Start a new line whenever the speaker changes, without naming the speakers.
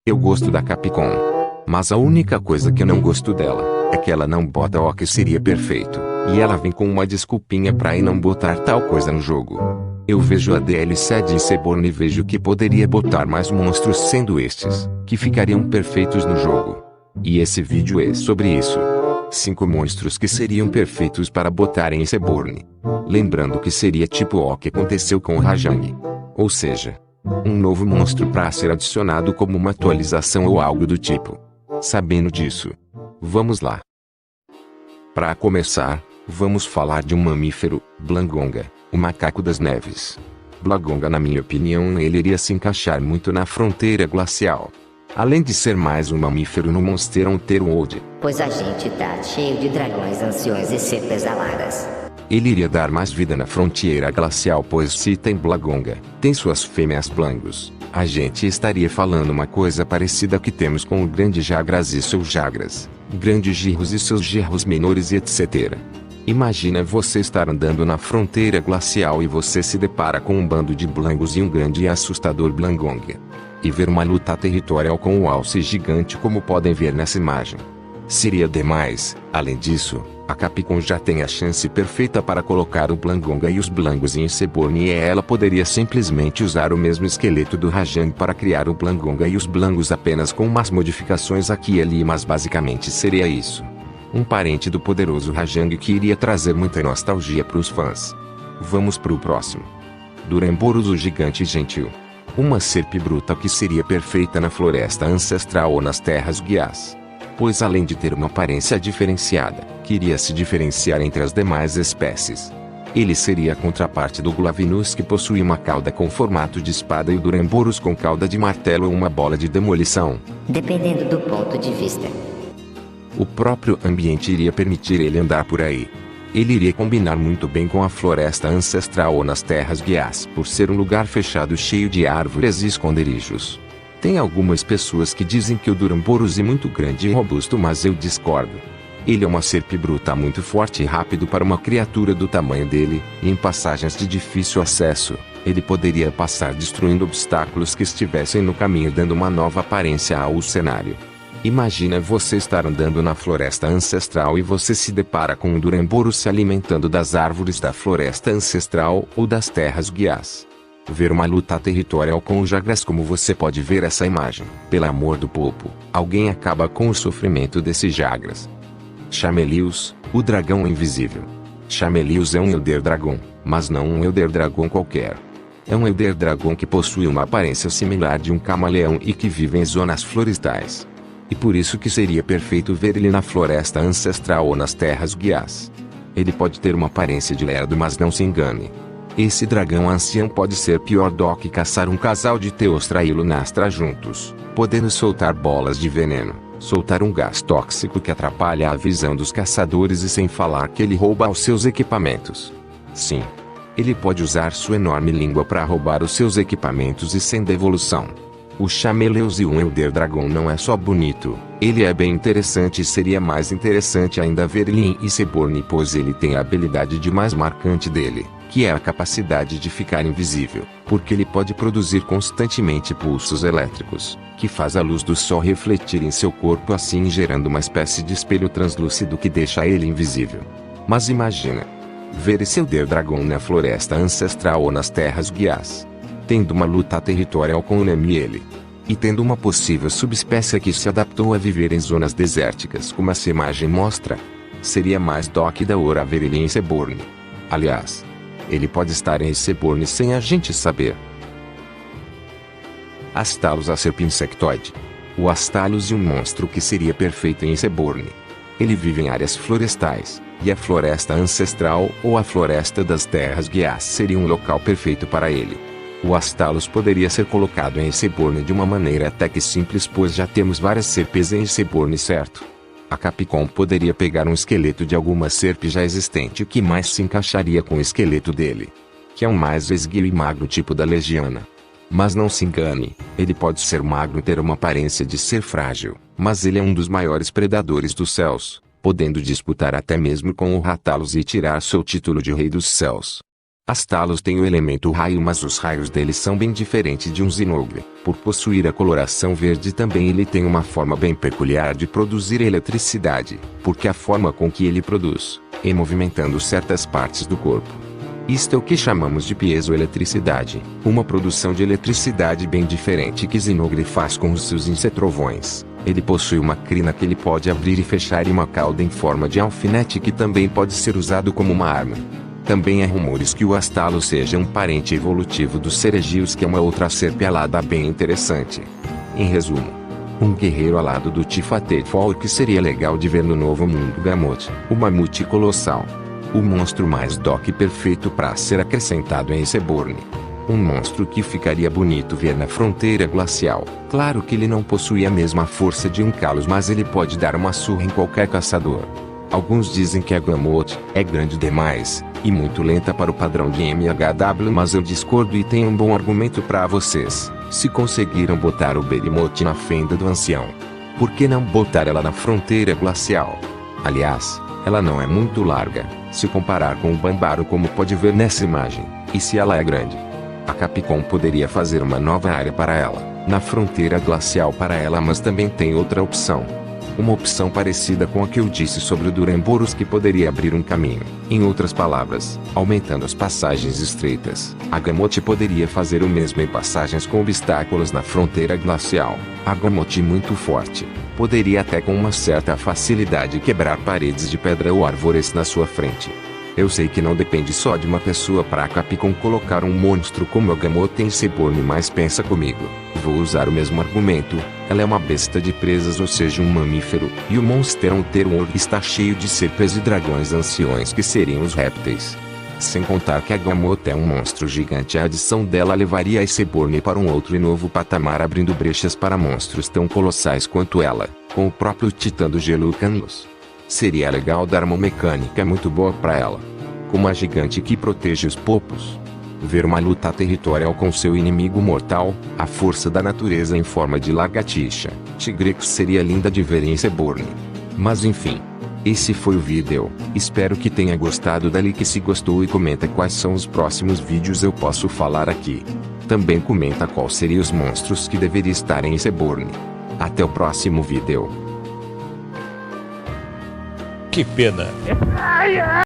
Eu gosto da Capcom. Mas a única coisa que eu não gosto dela é que ela não bota o que seria perfeito. E ela vem com uma desculpinha pra ir não botar tal coisa no jogo. Eu vejo a DLC de Iceborne e vejo que poderia botar mais monstros sendo estes, que ficariam perfeitos no jogo. E esse vídeo é sobre isso. 5 monstros que seriam perfeitos para botar em Iceborne. Lembrando que seria tipo o que aconteceu com o Rajang. Ou seja, um novo monstro para ser adicionado como uma atualização ou algo do tipo. Sabendo disso, vamos lá. Para começar, vamos falar de um mamífero, Blangonga, o macaco das neves. Blangonga, na minha opinião, ele iria se encaixar muito na fronteira glacial. Além de ser mais um mamífero no Monster Hunter World,
pois a gente tá cheio de dragões, anciões e serpes aladas.
Ele iria dar mais vida na fronteira glacial, pois se tem Blangonga, tem suas fêmeas Blangos. A gente estaria falando uma coisa parecida que temos com o Grande Jagras e seus Jagras, Grandes Girros e seus Girros menores e etc. Imagina você estar andando na fronteira glacial e você se depara com um bando de Blangos e um grande e assustador Blangonga. E ver uma luta territorial com o alce gigante como podem ver nessa imagem. Seria demais. Além disso, a Capcom já tem a chance perfeita para colocar o Blangonga e os Blangos em Iceborne e ela poderia simplesmente usar o mesmo esqueleto do Rajang para criar o Blangonga e os Blangos apenas com umas modificações aqui e ali, mas basicamente seria isso. Um parente do poderoso Rajang que iria trazer muita nostalgia para os fãs. Vamos pro próximo. Duramboros, o gigante gentil. Uma serpe bruta que seria perfeita na floresta ancestral ou nas terras guias. Pois além de ter uma aparência diferenciada, queria se diferenciar entre as demais espécies. Ele seria a contraparte do Glavinus, que possui uma cauda com formato de espada, e o Duramboros com cauda de martelo ou uma bola de demolição.
Dependendo do ponto de vista.
O próprio ambiente iria permitir ele andar por aí. Ele iria combinar muito bem com a floresta ancestral ou nas terras guias, por ser um lugar fechado cheio de árvores e esconderijos. Tem algumas pessoas que dizem que o Duramboros é muito grande e robusto, mas eu discordo. Ele é uma serpe bruta muito forte e rápido para uma criatura do tamanho dele, e em passagens de difícil acesso, ele poderia passar destruindo obstáculos que estivessem no caminho, dando uma nova aparência ao cenário. Imagina você estar andando na floresta ancestral e você se depara com um Duramboros se alimentando das árvores da floresta ancestral ou das terras guias. Ver uma luta territorial com o Jagras, como você pode ver essa imagem. Pelo amor do povo, alguém acaba com o sofrimento desse Jagras. Chameleos, o dragão invisível. Chameleos é um Elder Dragon, mas não um Elder Dragon qualquer. É um Elder Dragon que possui uma aparência similar de um camaleão e que vive em zonas florestais. E por isso que seria perfeito ver ele na floresta ancestral ou nas terras guias. Ele pode ter uma aparência de lerdo, mas não se engane. Esse dragão ancião pode ser pior do que caçar um casal de Teostra e Lunastra juntos, podendo soltar bolas de veneno, soltar um gás tóxico que atrapalha a visão dos caçadores, e sem falar que ele rouba os seus equipamentos. Sim, ele pode usar sua enorme língua para roubar os seus equipamentos e sem devolução. O Chameleos e um Elder Dragon não é só bonito, ele é bem interessante, e seria mais interessante ainda ver ele em Iceborne, pois ele tem a habilidade de mais marcante dele, que é a capacidade de ficar invisível, porque ele pode produzir constantemente pulsos elétricos, que faz a luz do sol refletir em seu corpo, assim gerando uma espécie de espelho translúcido que deixa ele invisível. Mas imagina ver esse Elder Dragon na floresta ancestral ou nas terras guias, tendo uma luta territorial com o Nemiele, e tendo uma possível subespécie que se adaptou a viver em zonas desérticas, como essa imagem mostra. Seria mais da hora ver ele em Iceborne. Aliás, ele pode estar em Iceborne sem a gente saber. Astalos, a serpe insectoide. O Astalos é um monstro que seria perfeito em Iceborne. Ele vive em áreas florestais, e a floresta ancestral ou a floresta das terras guias seria um local perfeito para ele. O Astalos poderia ser colocado em Iceborne de uma maneira até que simples, pois já temos várias serpes em Iceborne, certo? A Capcom poderia pegar um esqueleto de alguma serpe já existente que mais se encaixaria com o esqueleto dele, que é um mais esguio e magro, tipo da Legiana. Mas não se engane, ele pode ser magro e ter uma aparência de ser frágil, mas ele é um dos maiores predadores dos céus, podendo disputar até mesmo com o Ratalos e tirar seu título de Rei dos Céus. As Talos têm o elemento raio, mas os raios deles são bem diferentes de um Zinogre. Por possuir a coloração verde também ele tem uma forma bem peculiar de produzir eletricidade, porque a forma com que ele produz é movimentando certas partes do corpo. Isto é o que chamamos de piezoeletricidade, uma produção de eletricidade bem diferente que Zinogre faz com os seus insetrovões. Ele possui uma crina que ele pode abrir e fechar e uma cauda em forma de alfinete que também pode ser usado como uma arma. Também há rumores que o Astalo seja um parente evolutivo dos Ceregios, que é uma outra serpe alada bem interessante. Em resumo, um guerreiro alado do Tifatetfall que seria legal de ver no Novo Mundo Gamot, o mamute colossal. O monstro mais doc perfeito para ser acrescentado em Iceborne. Um monstro que ficaria bonito ver na fronteira glacial. Claro que ele não possui a mesma força de um Kalos, mas ele pode dar uma surra em qualquer caçador. Alguns dizem que a Gamot é grande demais e muito lenta para o padrão de MHW, mas eu discordo e tenho um bom argumento para vocês. Se conseguiram botar o Behemoth na fenda do ancião, por que não botar ela na fronteira glacial? Aliás, ela não é muito larga, se comparar com o Bambaro, como pode ver nessa imagem, e se ela é grande. A Capcom poderia fazer uma nova área para ela, na fronteira glacial para ela, mas também tem outra opção. Uma opção parecida com a que eu disse sobre o Duramboros, que poderia abrir um caminho. Em outras palavras, aumentando as passagens estreitas, a Gamot poderia fazer o mesmo em passagens com obstáculos na fronteira glacial. A Gamot muito forte poderia até com uma certa facilidade quebrar paredes de pedra ou árvores na sua frente. Eu sei que não depende só de uma pessoa para a Capcom colocar um monstro como a Gamot em Iceborne, mas pensa comigo. Vou usar o mesmo argumento. Ela é uma besta de presas, ou seja, um mamífero, e o Monster Hunter World está cheio de serpes e dragões anciões que seriam os répteis. Sem contar que a Gamot é um monstro gigante, a adição dela levaria a Iceborne para um outro e novo patamar, abrindo brechas para monstros tão colossais quanto ela, com o próprio Titã do Gelo Canlos. Seria legal dar uma mecânica muito boa para ela, como a gigante que protege os popos. Ver uma luta territorial com seu inimigo mortal, a força da natureza em forma de lagartixa, Tigrex, seria linda de ver em Iceborne. Mas enfim, esse foi o vídeo. Espero que tenha gostado. Dali que se gostou e comenta quais são os próximos vídeos eu posso falar aqui. Também comenta qual seriam os monstros que deveria estar em Iceborne. Até o próximo vídeo.
Que pena.